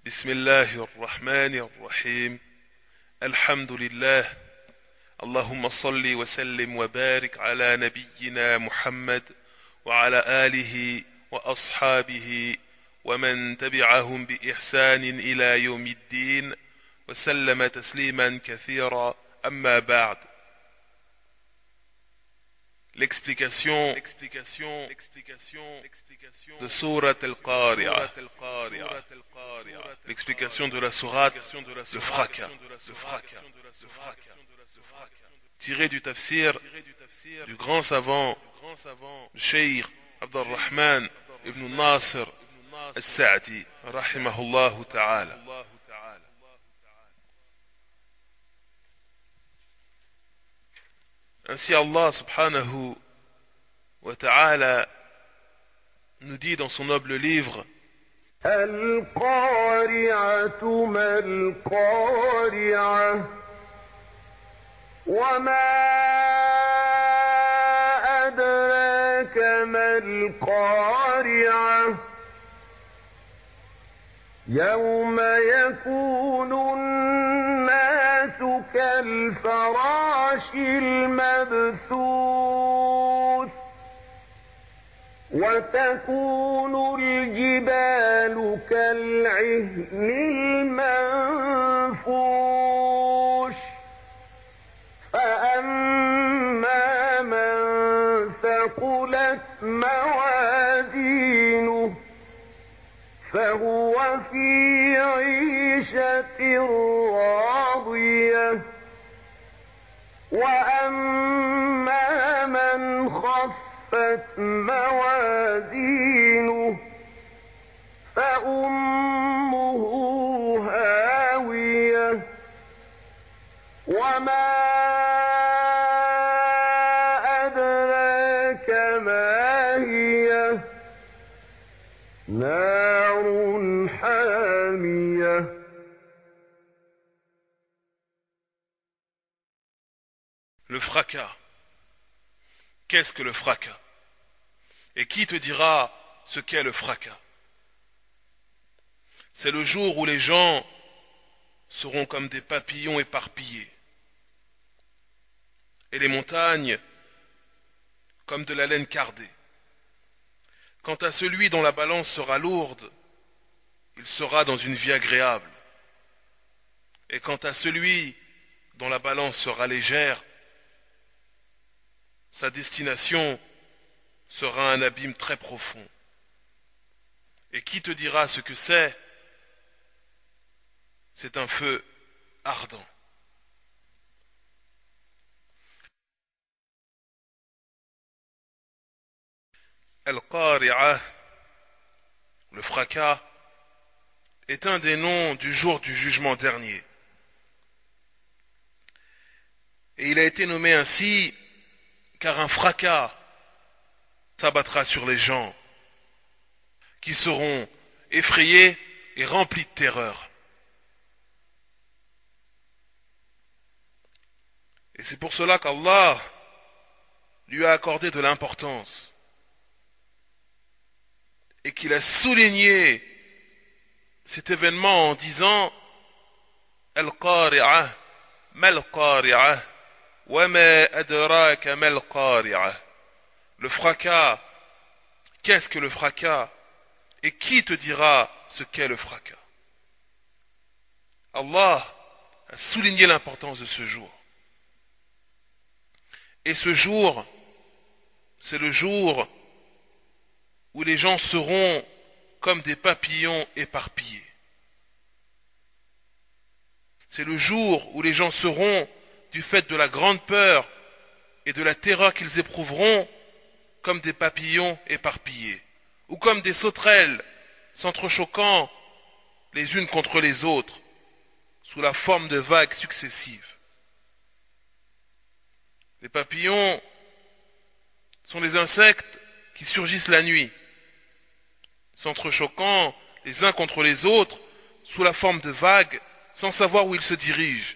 بسم الله الرحمن الرحيم الحمد لله اللهم صل وسلم وبارك على نبينا محمد وعلى آله وأصحابه ومن تبعهم بإحسان إلى يوم الدين وسلم تسليما كثيرا أما بعد. L'explication de Surat al-Qari'ah, l'explication de la sourate, le fracas, tiré du tafsir du grand savant, Cheikh Abdurrahman ibn Nasir al-Sa'di, rahimahullah ta'ala. Ainsi Allah subhanahu wa ta'ala nous dit dans son noble livre Al-Qari'atu mal-Qari'ah wa ma adraka mal-Qari'ah yawma yakunu an-nasu kal-farashi al-mabthuth وتكون الجبال كالعهن المنفوش فأما من ثقلت موازينه فهو في عيشة راضية وأما من خفت موازينه فأمه هاوية وما أدراك ما هي نار حامية. Le fracas. Qu'est-ce que le fracas? Et qui te dira ce qu'est le fracas? C'est le jour où les gens seront comme des papillons éparpillés, et les montagnes comme de la laine cardée. Quant à celui dont la balance sera lourde, il sera dans une vie agréable. Et quant à celui dont la balance sera légère, sa destination sera un abîme très profond. Et qui te dira ce que c'est? C'est un feu ardent. Al-Qari'ah, le fracas, est un des noms du jour du jugement dernier. Et il a été nommé ainsi car un fracas s'abattra sur les gens qui seront effrayés et remplis de terreur. Et c'est pour cela qu'Allah lui a accordé de l'importance et qu'il a souligné cet événement en disant Al-Qari'ah, mal-Qari'ah, wa ma adraka mal-Qari'ah. Le fracas, qu'est-ce que le fracas? Et qui te dira ce qu'est le fracas? Allah a souligné l'importance de ce jour. Et ce jour, c'est le jour où les gens seront comme des papillons éparpillés. C'est le jour où les gens seront, du fait de la grande peur et de la terreur qu'ils éprouveront, comme des papillons éparpillés, ou comme des sauterelles s'entrechoquant les unes contre les autres, sous la forme de vagues successives. Les papillons sont des insectes qui surgissent la nuit, s'entrechoquant les uns contre les autres, sous la forme de vagues, sans savoir où ils se dirigent.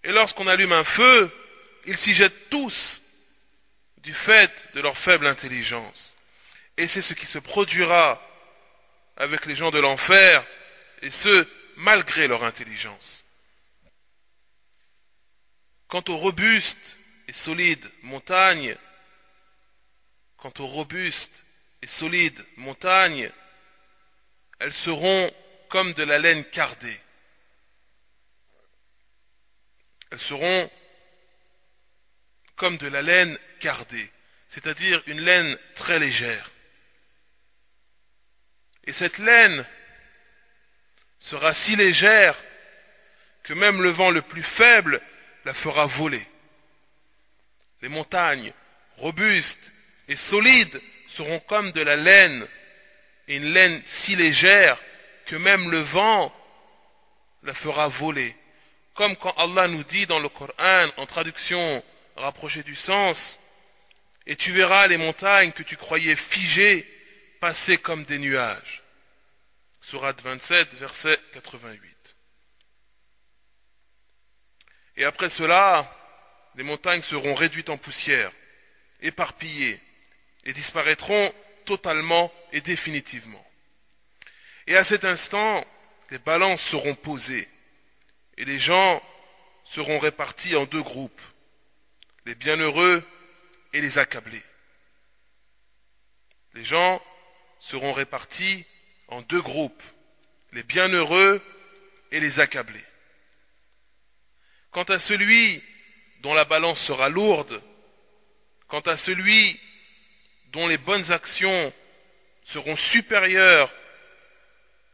Et lorsqu'on allume un feu, ils s'y jettent tous, du fait de leur faible intelligence. Et c'est ce qui se produira avec les gens de l'enfer et ce, malgré leur intelligence. Quant aux robustes et solides montagnes, elles seront comme de la laine cardée. C'est-à-dire une laine très légère. Et cette laine sera si légère que même le vent le plus faible la fera voler. Les montagnes robustes et solides seront comme de la laine, et une laine si légère que même le vent la fera voler. Comme quand Allah nous dit dans le Coran, en traduction rapprochée du sens, « Et tu verras les montagnes que tu croyais figées passer comme des nuages. » Sourate 27, verset 88. Et après cela, les montagnes seront réduites en poussière, éparpillées, et disparaîtront totalement et définitivement. Et à cet instant, les balances seront posées, et les gens seront répartis en deux groupes, les bienheureux et les accablés. Les gens seront répartis en deux groupes, les bienheureux et les accablés. Quant à celui dont la balance sera lourde, quant à celui dont les bonnes actions seront supérieures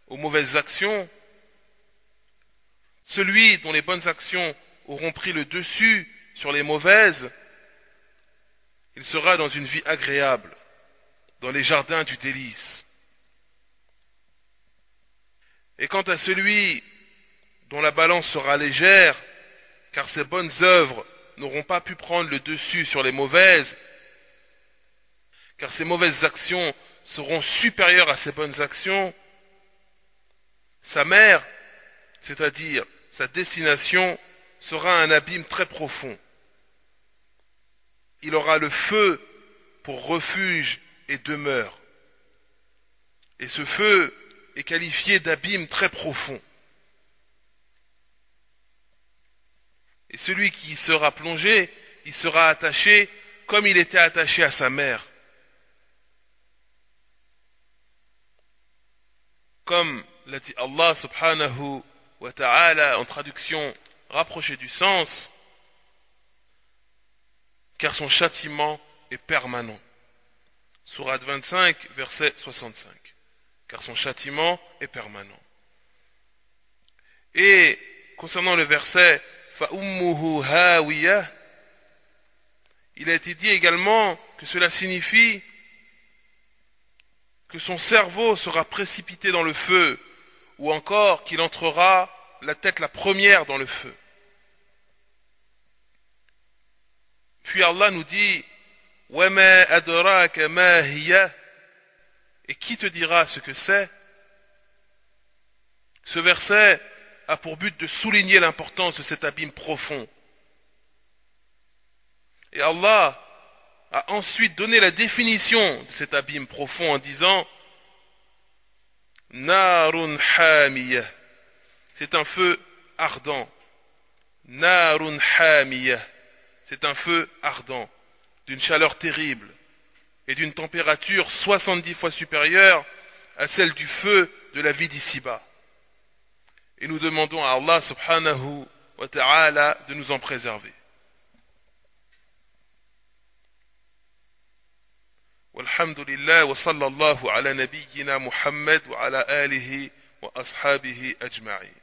aux mauvaises actions, celui dont les bonnes actions auront pris le dessus sur les mauvaises, il sera dans une vie agréable, dans les jardins du délice. Et quant à celui dont la balance sera légère, car ses bonnes œuvres n'auront pas pu prendre le dessus sur les mauvaises, car ses mauvaises actions seront supérieures à ses bonnes actions, sa mère, c'est-à-dire sa destination, sera un abîme très profond. Il aura le feu pour refuge et demeure. Et ce feu est qualifié d'abîme très profond. Et celui qui y sera plongé, il sera attaché comme il était attaché à sa mère. Comme l'a dit Allah subhanahu wa ta'ala en traduction rapprochée du sens, car son châtiment est permanent. Sourate 25, verset 65. Car son châtiment est permanent. Et concernant le verset فَأُمُّهُ هَاوِيَةٌ, il a été dit également que cela signifie que son cerveau sera précipité dans le feu, ou encore qu'il entrera la tête la première dans le feu. Puis Allah nous dit وَمَا أَدْرَاكَ مَا هِيَ, et qui te dira ce que c'est? Ce verset a pour but de souligner l'importance de cet abîme profond. Et Allah a ensuite donné la définition de cet abîme profond en disant Narun hamiyah, c'est un feu ardent. Narun hamiyah, c'est un feu ardent, d'une chaleur terrible et d'une température 70 fois supérieure à celle du feu de la vie d'ici-bas. Et nous demandons à Allah subhanahu wa ta'ala de nous en préserver. Walhamdulillah wa sallallahu ala nabiyyina Muhammad wa ala alihi wa ashabihi ajma'in.